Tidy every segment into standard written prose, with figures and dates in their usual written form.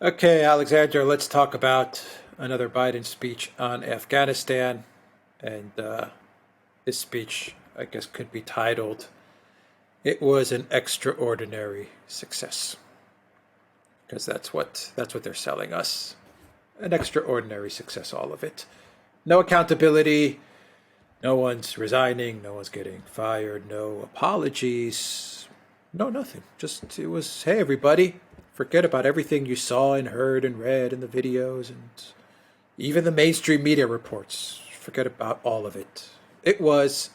Okay, Alexander, let's talk about another Biden speech on Afghanistan. And this speech, I guess, could be titled, "It was an extraordinary success." Because that's what they're selling us. An extraordinary success, all of it. No accountability, no one's resigning, no one's getting fired, no apologies, no nothing. Just it was, hey everybody, forget about everything you saw and heard and read in the videos and even the mainstream media reports. Forget about all of it. It was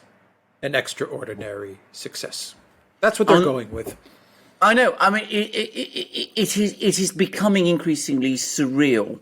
an extraordinary success. That's what they're Um, going with. I know. I mean, it is becoming increasingly surreal,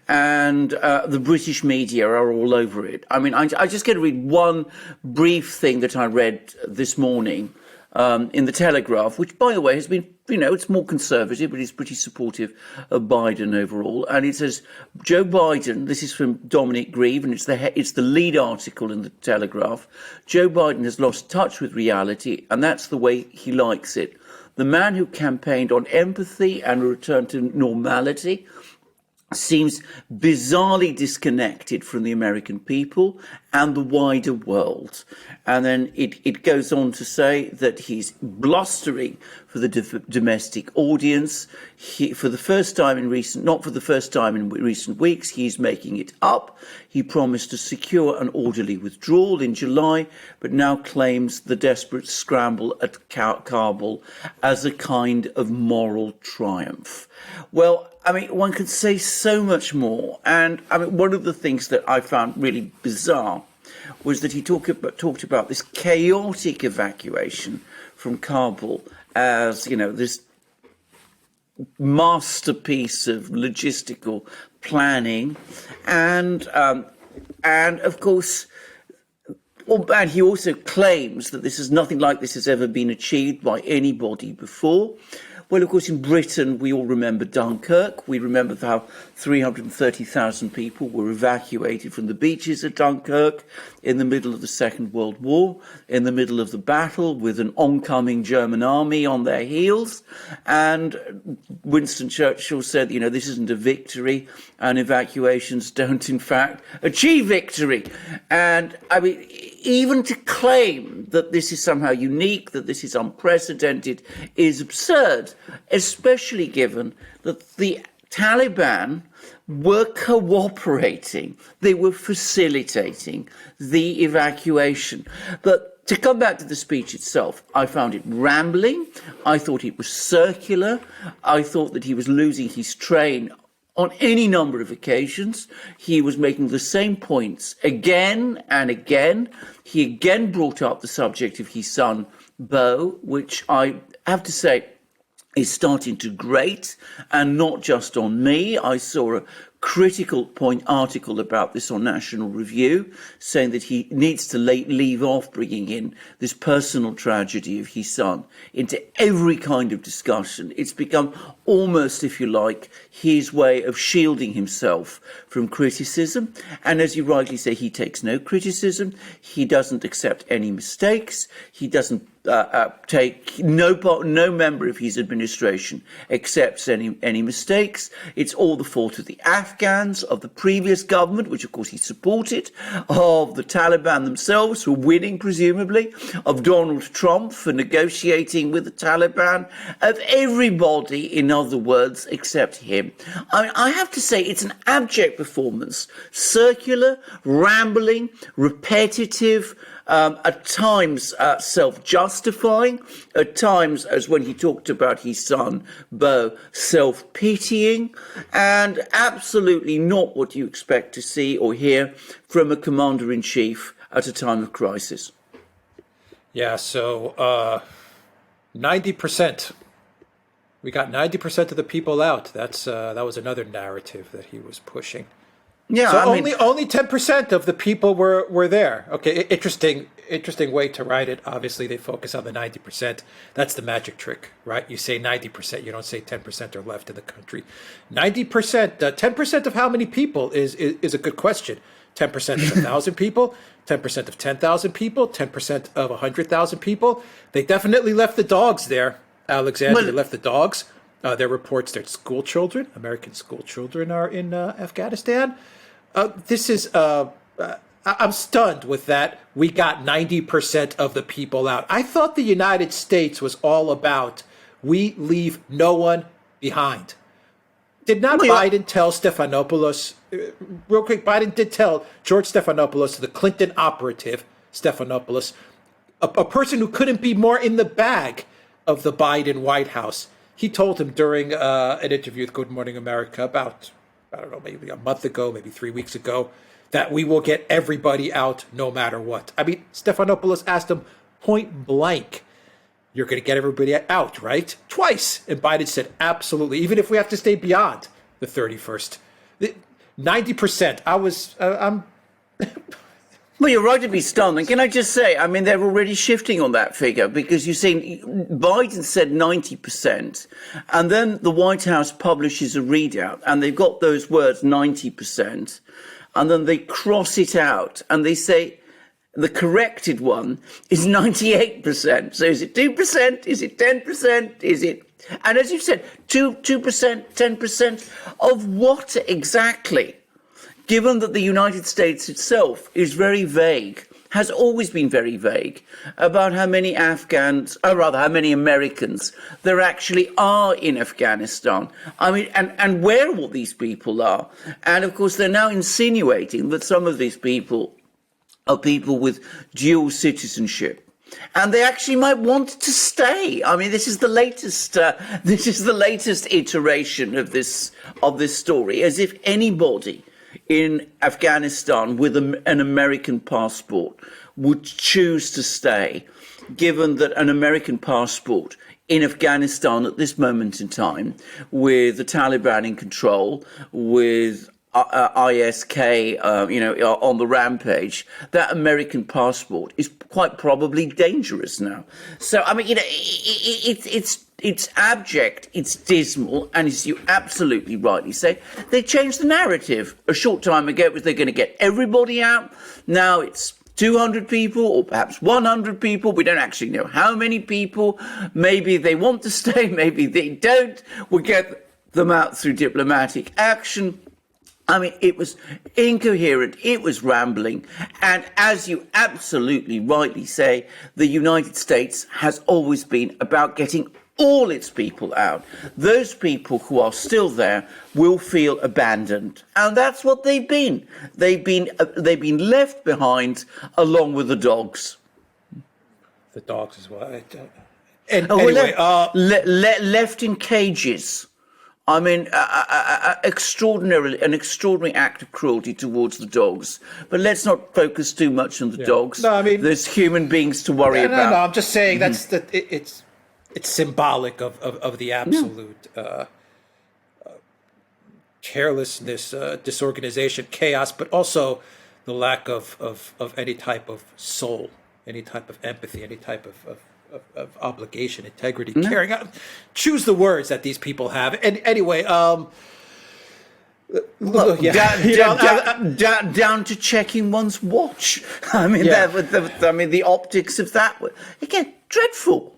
and the British media are all over it. I mean, I just get to read one brief thing that I read this morning in the Telegraph, which, by the way, has been, it's more conservative, but it's pretty supportive of Biden overall. And it says Joe Biden. This is from Dominic Grieve, and it's the lead article in the Telegraph. Joe Biden has lost touch with reality, and that's the way he likes it. The man who campaigned on empathy and a return to normality seems bizarrely disconnected from the American people and the wider world. And then it goes on to say that he's blustering for the domestic audience. For the first time in not for the first time in recent weeks, he's making it up. He promised a secure and orderly withdrawal in July, but now claims the desperate scramble at Kabul as a kind of moral triumph. Well, I mean, one could say so much more. And I mean, one of the things that I found really bizarre was that he talked about this chaotic evacuation from Kabul as, this masterpiece of logistical planning. And of course, and he also claims that this is nothing like this has ever been achieved by anybody before. Well, of course, in Britain, we all remember Dunkirk. We remember how 330,000 people were evacuated from the beaches of Dunkirk in the middle of the Second World War, in the middle of the battle with an oncoming German army on their heels. And Winston Churchill said, this isn't a victory, and evacuations don't, in fact, achieve victory. And I mean, even to claim that this is somehow unique, that this is unprecedented, is absurd, especially given that the Taliban were cooperating, they were facilitating the evacuation. But to come back to the speech itself, I found it rambling, I thought it was circular, I thought that he was losing his train on any number of occasions. He was making the same points again and again. He again brought up the subject of his son, Beau, which I have to say is starting to grate, and not just on me. I saw a critical point article about this on National Review, saying that he needs to leave off bringing in this personal tragedy of his son into every kind of discussion. It's become almost, if you like, his way of shielding himself from criticism. And as you rightly say, he takes no criticism. He doesn't accept any mistakes. He doesn't take no member of his administration accepts any mistakes. It's all the fault of the Afghans, of the previous government, which of course he supported, of the Taliban themselves, who were winning presumably, of Donald Trump for negotiating with the Taliban, of everybody, in other words, except him. I mean, I have to say it's an abject performance, circular, rambling, repetitive, at times self-justifying, at times, as when he talked about his son, Beau, self-pitying, and absolutely not what you expect to see or hear from a commander-in-chief at a time of crisis. Yeah, so 90%. We got 90% of the people out. That was another narrative that he was pushing. Yeah, So I mean, only 10% of the people were there. Okay, interesting way to write it. Obviously, they focus on the 90%. That's the magic trick, right? You say 90%. You don't say 10% are left in the country. 90%. 10% of how many people is a good question. 10% of 1,000 people. 10% of 10,000 people. 10% of 100,000 people. They definitely left the dogs there, Alexander. They left the dogs. There are reports that school children, American school children, are in Afghanistan. This is, I'm stunned with that. We got 90% of the people out. I thought the United States was all about we leave no one behind. Did not Biden tell Stephanopoulos, real quick, Biden did tell George Stephanopoulos, the Clinton operative, Stephanopoulos, a person who couldn't be more in the bag of the Biden White House. He told him during an interview with Good Morning America about, I don't know, maybe a month ago, maybe 3 weeks ago, that we will get everybody out no matter what. I mean, Stephanopoulos asked him point blank, you're going to get everybody out, right? Twice. And Biden said, absolutely, even if we have to stay beyond the 31st. 90%. I'm... Well, you're right to be stunned. And can I just say, I mean, they're already shifting on that figure because you see, Biden said 90%, and then the White House publishes a readout, and they've got those words 90%, and then they cross it out, and they say the corrected one is 98%. So is it 2%? Is it 10%? Is it... And as you said, 2%, 10% of what exactly? Given that the United States itself is very vague, has always been very vague about how many Afghans, or rather how many Americans there actually are in Afghanistan. I mean, and where all these people are. And of course, they're now insinuating that some of these people are people with dual citizenship. And they actually might want to stay. I mean, this is the latest. This is the latest iteration of this story, as if anybody in Afghanistan with an American passport would choose to stay, given that an American passport in Afghanistan at this moment in time, with the Taliban in control, with ISK, on the rampage, that American passport is quite probably dangerous now. So, I mean, it's abject, it's dismal, and as you absolutely rightly say, they changed the narrative. A short time ago, it was they're going to get everybody out. Now it's 200 people or perhaps 100 people. We don't actually know how many people. Maybe they want to stay, maybe they don't. We'll get them out through diplomatic action. I mean, it was incoherent, it was rambling, and as you absolutely rightly say, the United States has always been about getting all its people out. Those people who are still there will feel abandoned, and that's what they've been. They've been left behind along with the dogs. The dogs as well. Anyway, left in cages. I mean, an extraordinary act of cruelty towards the dogs. But let's not focus too much on the dogs. No, I mean, there's human beings to worry about. No, I'm just saying it's symbolic of the absolute carelessness, disorganization, chaos, but also the lack of any type of soul, any type of empathy, any type of obligation, integrity, caring. Choose the words that these people have. And anyway, down to checking one's watch. I mean, the optics of that, again, dreadful.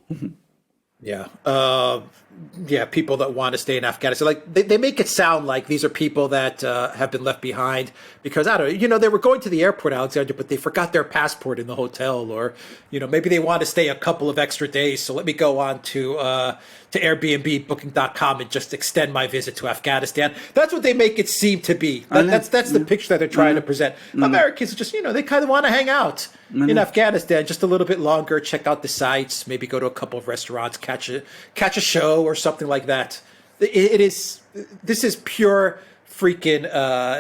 People that want to stay in Afghanistan, like they make it sound like these are people that have been left behind because, I don't know, they were going to the airport, Alexander, but they forgot their passport in the hotel, or, maybe they want to stay a couple of extra days. So let me go on to Airbnb, booking.com and just extend my visit to Afghanistan. That's what they make it seem to be. That's the picture that they're trying to present. Americans just, they kind of want to hang out in Afghanistan just a little bit longer, check out the sights, maybe go to a couple of restaurants, catch a show or something like that. This is pure freaking,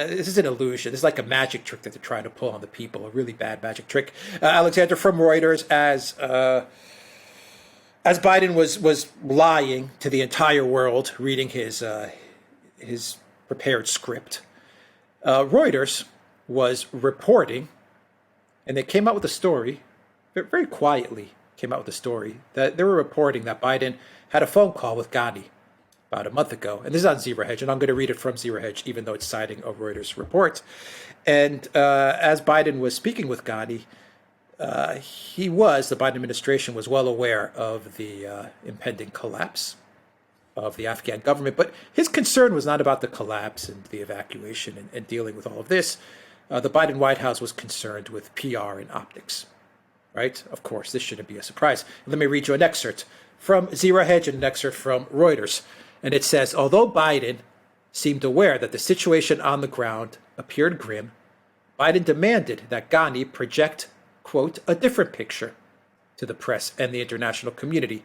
this is an illusion. This is like a magic trick that they're trying to pull on the people, a really bad magic trick. Alexander, from Reuters, as Biden was lying to the entire world, reading his prepared script, Reuters was reporting, and they came out with a story, very quietly came out with a story, that they were reporting that Biden had a phone call with Ghani about a month ago. And this is on Zero Hedge, and I'm going to read it from Zero Hedge, even though it's citing a Reuters report. And as Biden was speaking with Ghani, the Biden administration was well aware of the impending collapse of the Afghan government. But his concern was not about the collapse and the evacuation and dealing with all of this. The Biden White House was concerned with PR and optics, right? Of course, this shouldn't be a surprise. Let me read you an excerpt from Zero Hedge and an excerpt from Reuters. And it says, although Biden seemed aware that the situation on the ground appeared grim, Biden demanded that Ghani project, quote, a different picture to the press and the international community,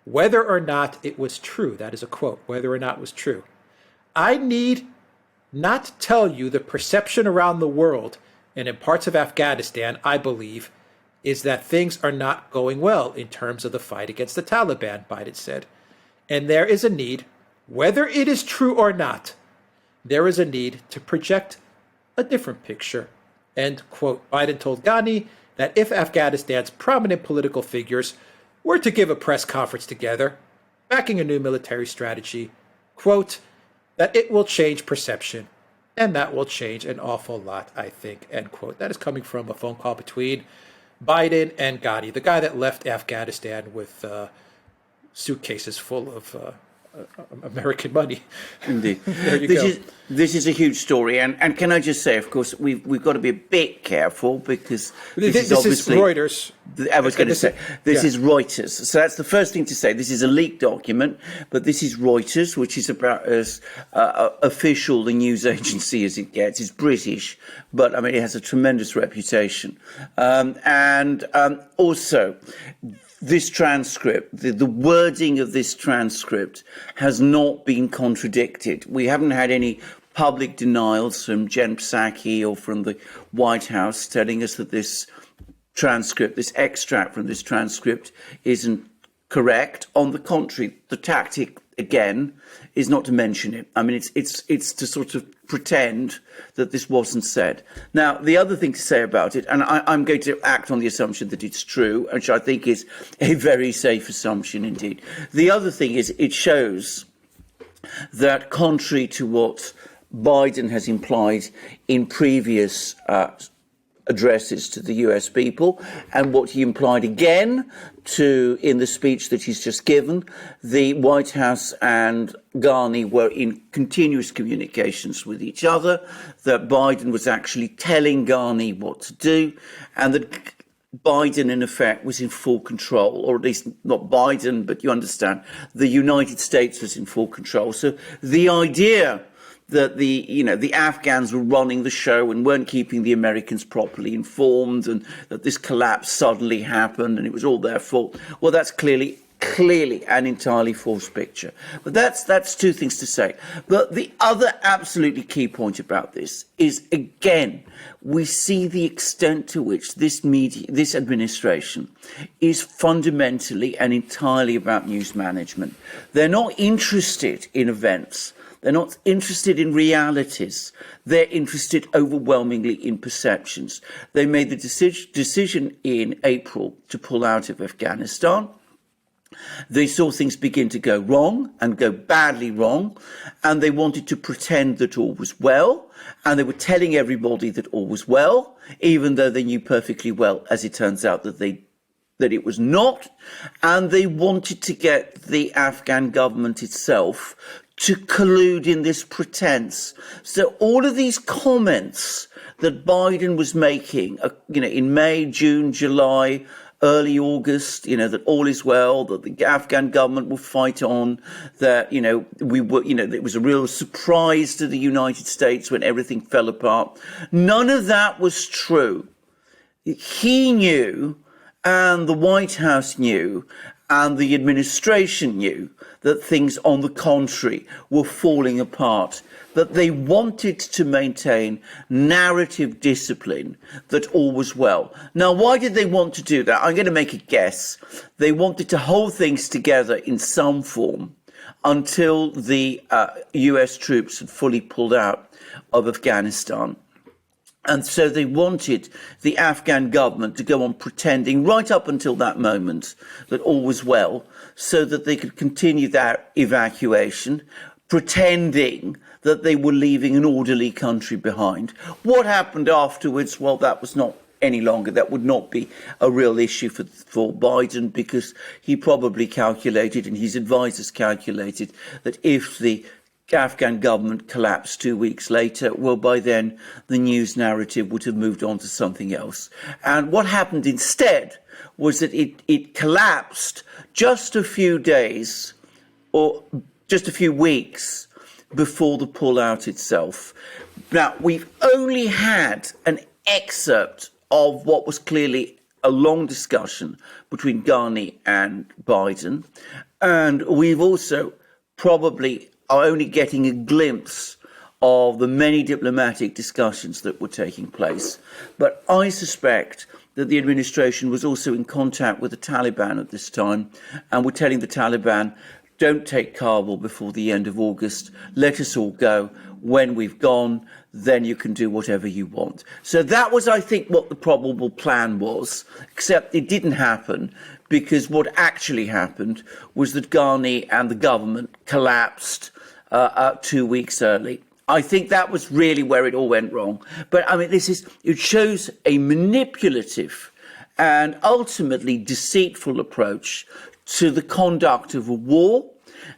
whether or not it was true. That is a quote, whether or not it was true. I need not tell you the perception around the world and in parts of Afghanistan, I believe, is that things are not going well in terms of the fight against the Taliban, Biden said. And there is a need, whether it is true or not, there is a need to project a different picture. And, quote, Biden told Ghani that if Afghanistan's prominent political figures were to give a press conference together, backing a new military strategy, quote, that it will change perception, and that will change an awful lot, I think, end quote. That is coming from a phone call between Biden and Ghani, the guy that left Afghanistan with suitcases full of American money. Indeed. There you go. This is a huge story, and can I just say, of course, we've got to be a bit careful because this is obviously Reuters. I was going to say this is Reuters, so that's the first thing to say. This is a leaked document, but this is Reuters, which is about as official the news agency as it gets. It's British, but I mean it has a tremendous reputation, and also. This transcript, the wording of this transcript has not been contradicted. We haven't had any public denials from Jen Psaki or from the White House telling us that this transcript, this extract from this transcript isn't correct. On the contrary, the tactic, again, is not to mention it. I mean, it's to sort of pretend that this wasn't said. Now, the other thing to say about it, and I'm going to act on the assumption that it's true, which I think is a very safe assumption indeed. The other thing is it shows that contrary to what Biden has implied in previous addresses to the US people and what he implied again in the speech that he's just given, the White House and Ghani were in continuous communications with each other, that Biden was actually telling Ghani what to do, and that Biden, in effect, was in full control, or at least not Biden, but you understand, the United States was in full control. So the idea that the Afghans were running the show and weren't keeping the Americans properly informed, and that this collapse suddenly happened and it was all their fault. Well, that's clearly an entirely false picture. But that's two things to say. But the other absolutely key point about this is, again, we see the extent to which this administration is fundamentally and entirely about news management. They're not interested in events. They're not interested in realities. They're interested overwhelmingly in perceptions. They made the decision in April to pull out of Afghanistan. They saw things begin to go wrong and go badly wrong, and they wanted to pretend that all was well, and they were telling everybody that all was well, even though they knew perfectly well, as it turns out, that it was not, and they wanted to get the Afghan government itself to collude in this pretense. So all of these comments that Biden was making, in May, June, July, early August, that all is well, that the Afghan government will fight on, that, it was a real surprise to the United States when everything fell apart. None of that was true. He knew, and the White House knew, and the administration knew that things, on the contrary, were falling apart, that they wanted to maintain narrative discipline, that all was well. Now, why did they want to do that? I'm going to make a guess. They wanted to hold things together in some form until the US troops had fully pulled out of Afghanistan. And so they wanted the Afghan government to go on pretending right up until that moment that all was well, so that they could continue that evacuation, pretending that they were leaving an orderly country behind. What happened afterwards? Well, that was not any longer. That would not be a real issue for Biden, because he probably calculated, and his advisors calculated, that if the Afghan government collapsed 2 weeks later, well, by then the news narrative would have moved on to something else. And what happened instead was that it collapsed just a few days or just a few weeks before the pullout itself. Now, we've only had an excerpt of what was clearly a long discussion between Ghani and Biden, and we've also probably are only getting a glimpse of the many diplomatic discussions that were taking place. But I suspect that the administration was also in contact with the Taliban at this time, and were telling the Taliban, don't take Kabul before the end of August, let us all go. When we've gone, then you can do whatever you want. So that was, I think, what the probable plan was, except it didn't happen, because what actually happened was that Ghani and the government collapsed 2 weeks early. I think that was really where it all went wrong. But I mean, it shows a manipulative and ultimately deceitful approach to the conduct of a war,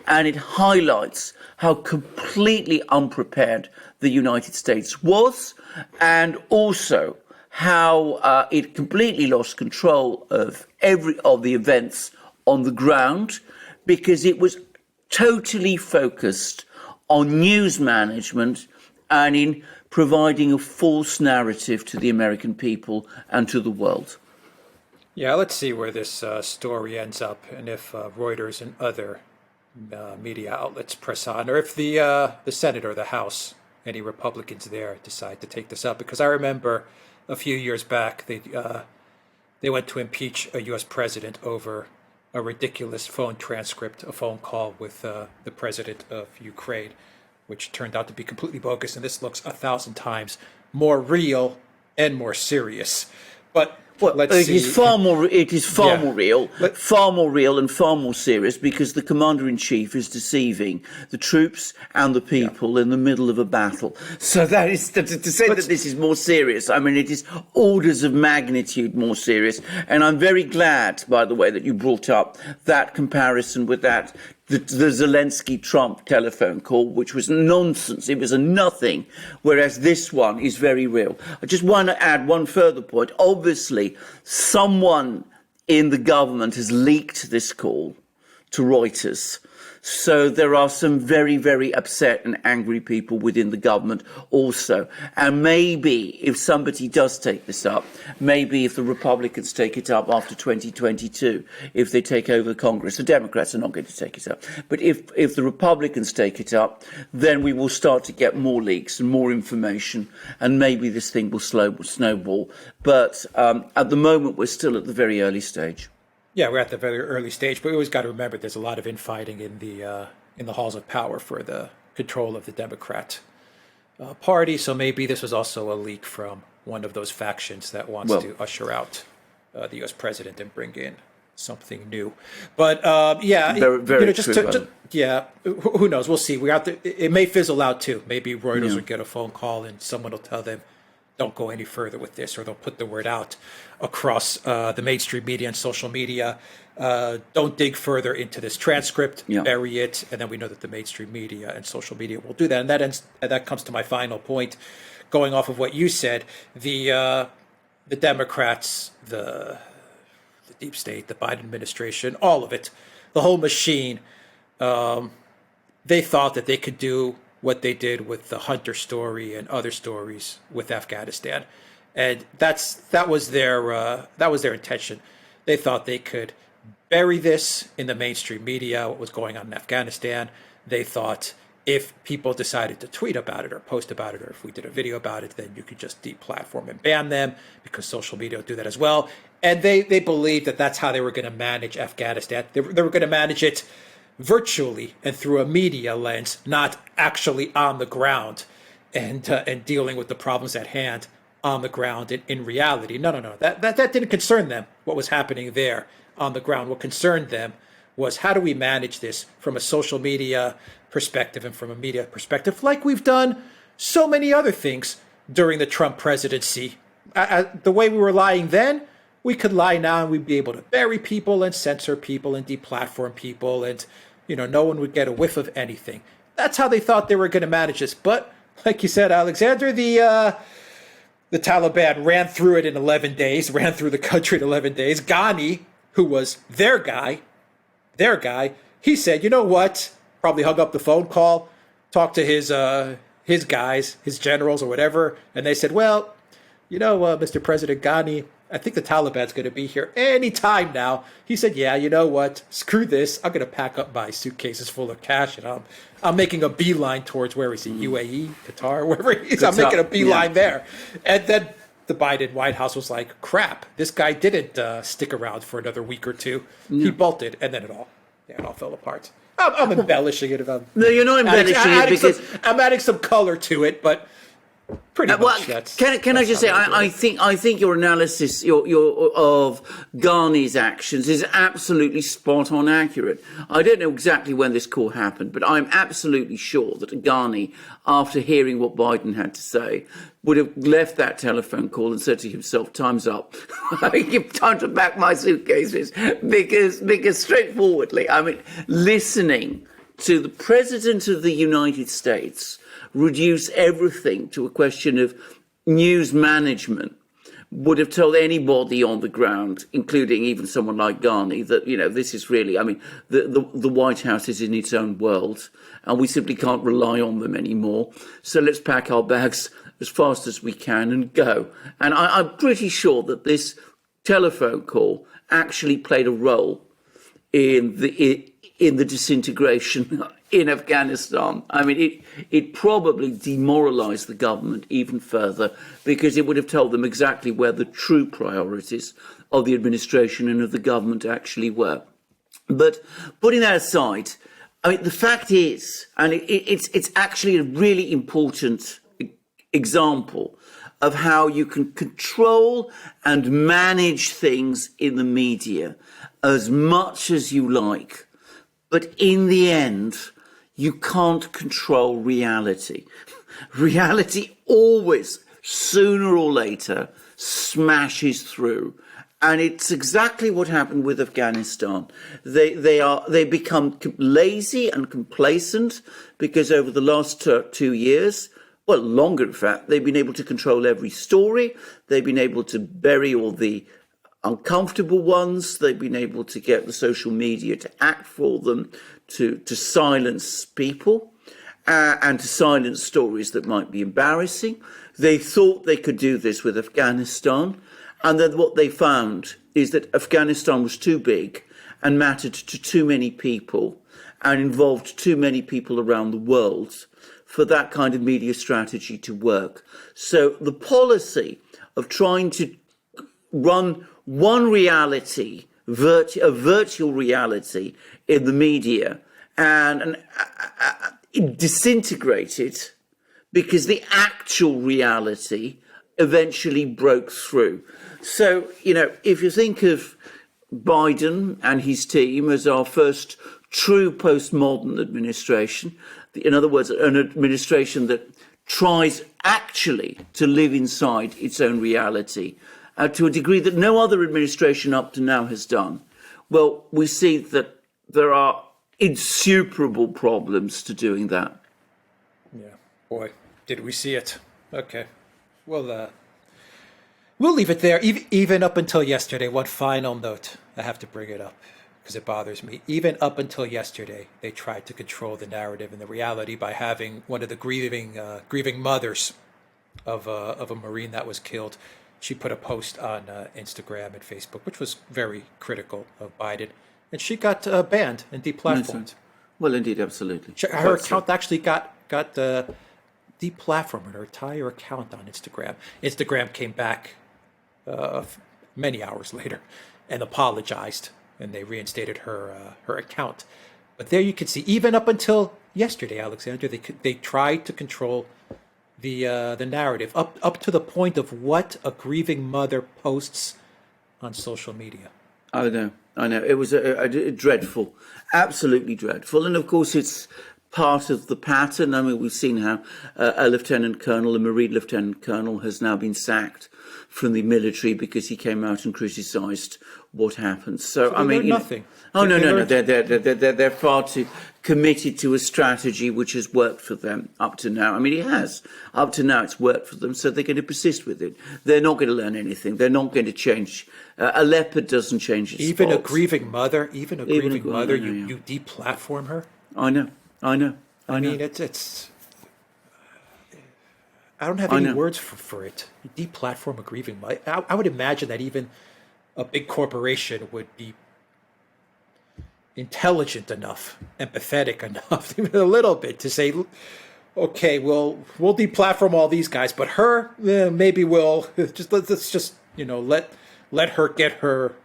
and it highlights how completely unprepared the United States was, and also how it completely lost control of the events on the ground, because it was totally focused on news management and in providing a false narrative to the American people and to the world. Yeah, let's see where this story ends up, and if Reuters and other media outlets press on, or if the Senate or the House, any Republicans there, decide to take this up. Because I remember a few years back, they went to impeach a U.S. president over a ridiculous phone transcript, a phone call with the president of Ukraine, which turned out to be completely bogus. And this looks 1,000 times more real and more serious. But let's see. It is far more real, far more real and far more serious, because the commander-in-chief is deceiving the troops and the people in the middle of a battle. So that is to say that this is more serious. I mean, it is orders of magnitude more serious. And I'm very glad, by the way, that you brought up that comparison with the Zelensky-Trump telephone call, which was nonsense. It was a nothing, whereas this one is very real. I just want to add one further point. Obviously, someone in the government has leaked this call to Reuters. So there are some very, very upset and angry people within the government also. And maybe if somebody does take this up, maybe if the Republicans take it up after 2022, if they take over Congress, the Democrats are not going to take it up. But if the Republicans take it up, then we will start to get more leaks and more information, and maybe this thing will snowball. But at the moment, we're still at the very early stage. Yeah, we're at the very early stage, but we always got to remember there's a lot of infighting in the halls of power for the control of the Democrat Party. So maybe this was also a leak from one of those factions that wants to usher out the U.S. president and bring in something new. But very true. Who knows? We'll see. It may fizzle out too. Maybe Reuters will get a phone call and someone will tell them, don't go any further with this, or they'll put the word out across the mainstream media and social media. Don't dig further into this transcript, bury it, and then we know that the mainstream media and social media will do that. And that comes to my final point, going off of what you said. The Democrats, the deep state, the Biden administration, all of it, the whole machine, they thought that they could do what they did with the Hunter story and other stories with Afghanistan, and that was their intention. They thought they could bury this in the mainstream media, what was going on in Afghanistan. They thought if people decided to tweet about it or post about it, or if we did a video about it, then you could just deplatform and ban them, because social media will do that as well. And they believed that that's how they were going to manage Afghanistan. They were going to manage it virtually and through a media lens, not actually on the ground and dealing with the problems at hand on the ground in reality. No. That didn't concern them, what was happening there on the ground. What concerned them was, how do we manage this from a social media perspective and from a media perspective, like we've done so many other things during the Trump presidency. the way we were lying then, we could lie now and we'd be able to bury people and censor people and deplatform people, and no one would get a whiff of anything. That's how they thought they were going to manage this. But like you said, Alexander, the Taliban ran through it in 11 days, ran through the country in 11 days. Ghani, who was their guy, he said, you know what? Probably hung up the phone call, talked to his guys, his generals or whatever, and they said, well, Mr. President Ghani, I think the Taliban's going to be here any time now. He said, yeah, you know what? Screw this. I'm going to pack up my suitcases full of cash, and I'm making a beeline towards, where is he, UAE, Qatar, wherever he is. I'm making a beeline there. And then the Biden White House was like, crap, this guy didn't stick around for another week or two. He bolted, and then it all fell apart. I'm embellishing it. No, you're not embellishing it because I'm adding some color to it, but pretty much that's. Can I just say, I think your analysis your of Ghani's actions is absolutely spot on accurate. I don't know exactly when this call happened, but I'm absolutely sure that Ghani, after hearing what Biden had to say, would have left that telephone call and said to himself, time's up. I give time to pack my suitcases because straightforwardly, I mean, listening to the President of the United States reduce everything to a question of news management would have told anybody on the ground, including even someone like Ghani, that, this is really, I mean, the White House is in its own world and we simply can't rely on them anymore. So let's pack our bags as fast as we can and go. And I'm pretty sure that this telephone call actually played a role in the disintegration in Afghanistan. I mean, it probably demoralized the government even further because it would have told them exactly where the true priorities of the administration and of the government actually were. But putting that aside, I mean, the fact is, and it's actually a really important example of how you can control and manage things in the media as much as you like. But in the end, you can't control reality. Reality always, sooner or later, smashes through. And it's exactly what happened with Afghanistan. They become lazy and complacent because over the last 2 years, well, longer in fact, they've been able to control every story. They've been able to bury all the uncomfortable ones. They've been able to get the social media to act for them, to silence people and to silence stories that might be embarrassing. They thought they could do this with Afghanistan. And then what they found is that Afghanistan was too big and mattered to too many people and involved too many people around the world for that kind of media strategy to work. So the policy of trying to run one reality, a virtual reality in the media, and disintegrated because the actual reality eventually broke through. So, if you think of Biden and his team as our first true postmodern administration, in other words, an administration that tries actually to live inside its own reality to a degree that no other administration up to now has done, well, we see that there are insuperable problems to doing that. Yeah, boy, did we see it. Okay, well, we'll leave it there. Even up until yesterday, one final note, I have to bring it up because it bothers me. Even up until yesterday, they tried to control the narrative and the reality by having one of the grieving mothers of a Marine that was killed. She put a post on Instagram and Facebook, which was very critical of Biden, and she got banned and deplatformed. Well, indeed, absolutely. Her account actually got deplatformed, her entire account on Instagram. Instagram came back many hours later and apologized, and they reinstated her account. But there you can see, even up until yesterday, Alexander, they tried to control the narrative up to the point of what a grieving mother posts on social media. I know. It was a dreadful, absolutely dreadful. And of course, it's part of the pattern. I mean, we've seen how a lieutenant colonel, a Marine lieutenant colonel, has now been sacked from the military because he came out and criticised what happened. So I mean, nothing. They're far too committed to a strategy which has worked for them up to now. I mean, it has up to now. It's worked for them, so they're going to persist with it. They're not going to learn anything. They're not going to change. A leopard doesn't change its Even spots. a grieving mother, you deplatform her. I know. I mean, it's. I don't have any words for it. You deplatform a grieving mother. I would imagine that even a big corporation would be intelligent enough, empathetic enough, even a little bit, to say, okay, we'll deplatform all these guys, but her, maybe we'll just let's just let her get her.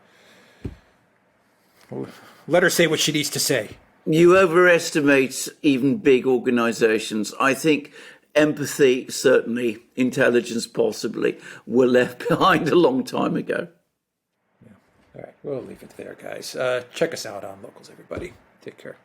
Let her say what she needs to say. You overestimate even big organizations. I think empathy, certainly, intelligence, possibly, were left behind a long time ago. Yeah. All right, we'll leave it there, guys. Check us out on Locals, everybody. Take care.